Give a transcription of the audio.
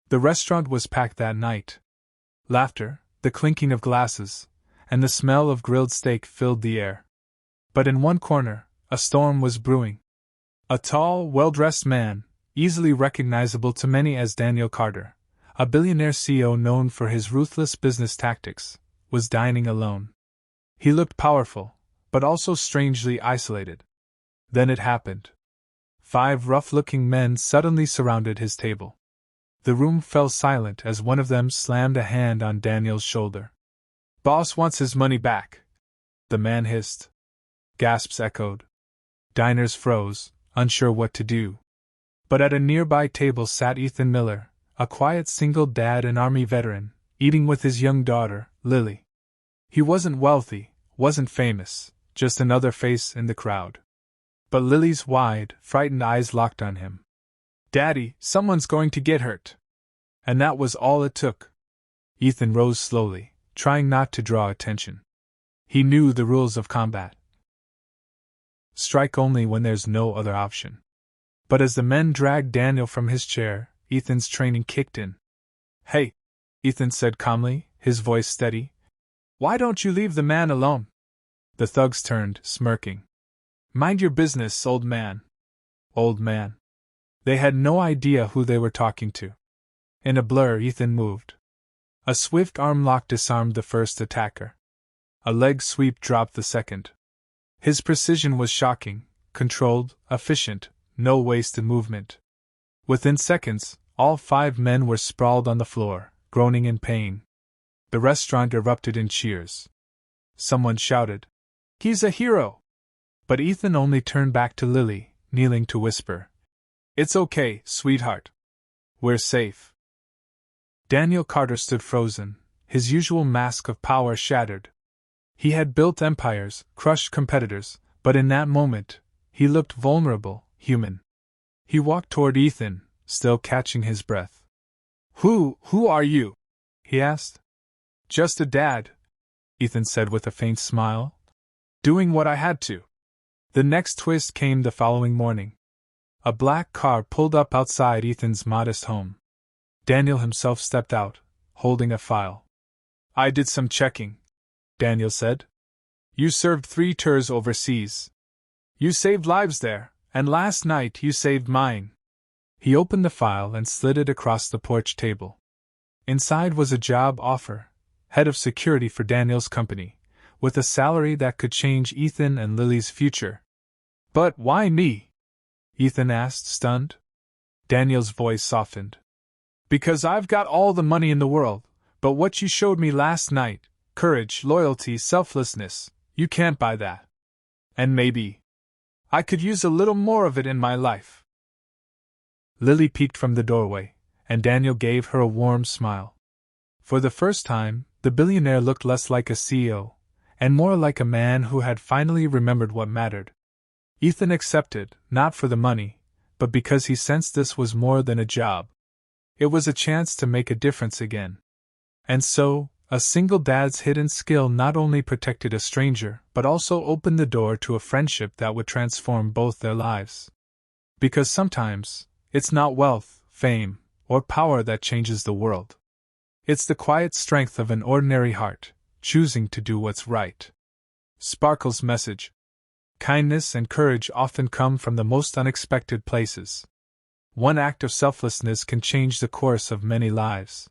The restaurant was packed that night. Laughter, the clinking of glasses, and the smell of grilled steak filled the air. But in one corner, a storm was brewing. A tall, well-dressed man, easily recognizable to many as Daniel Carter, a billionaire CEO known for his ruthless business tactics, was dining alone. He looked powerful, but also strangely isolated. Then it happened. 5 rough-looking men suddenly surrounded his table. The room fell silent as one of them slammed a hand on Daniel's shoulder. "Boss wants his money back," the man hissed. Gasps echoed. Diners froze, unsure what to do. But at a nearby table sat Ethan Miller, a quiet single dad and Army veteran, eating with his young daughter, Lily. He wasn't wealthy, wasn't famous, just another face in the crowd. But Lily's wide, frightened eyes locked on him. "Daddy, someone's going to get hurt." And that was all it took. Ethan rose slowly, trying not to draw attention. He knew the rules of combat. Strike only when there's no other option. But as the men dragged Daniel from his chair, Ethan's training kicked in. "Hey," Ethan said calmly, his voice steady. "Why don't you leave the man alone?" The thugs turned, smirking. "Mind your business, old man." Old man. They had no idea who they were talking to. In a blur, Ethan moved. A swift arm lock disarmed the first attacker. A leg sweep dropped the second. His precision was shocking, controlled, efficient, no wasted movement. Within seconds, all 5 men were sprawled on the floor, groaning in pain. The restaurant erupted in cheers. Someone shouted, "He's a hero!" But Ethan only turned back to Lily, kneeling to whisper, "It's okay, sweetheart. We're safe." Daniel Carter stood frozen, his usual mask of power shattered. He had built empires, crushed competitors, but in that moment, he looked vulnerable, human. He walked toward Ethan, still catching his breath. Who are you?" he asked. "Just a dad," Ethan said with a faint smile. "Doing what I had to." The next twist came the following morning. A black car pulled up outside Ethan's modest home. Daniel himself stepped out, holding a file. "I did some checking," Daniel said. "You served 3 tours overseas. You saved lives there, and last night you saved mine." He opened the file and slid it across the porch table. Inside was a job offer, head of security for Daniel's company, with a salary that could change Ethan and Lily's future. "But why me?" Ethan asked, stunned. Daniel's voice softened. "Because I've got all the money in the world, but what you showed me last night, courage, loyalty, selflessness, you can't buy that. And maybe I could use a little more of it in my life." Lily peeked from the doorway, and Daniel gave her a warm smile. For the first time, the billionaire looked less like a CEO, and more like a man who had finally remembered what mattered. Ethan accepted, not for the money, but because he sensed this was more than a job. It was a chance to make a difference again. And so, a single dad's hidden skill not only protected a stranger, but also opened the door to a friendship that would transform both their lives. Because sometimes, it's not wealth, fame, or power that changes the world. It's the quiet strength of an ordinary heart, choosing to do what's right. Sparkle's message. Kindness and courage often come from the most unexpected places. One act of selflessness can change the course of many lives.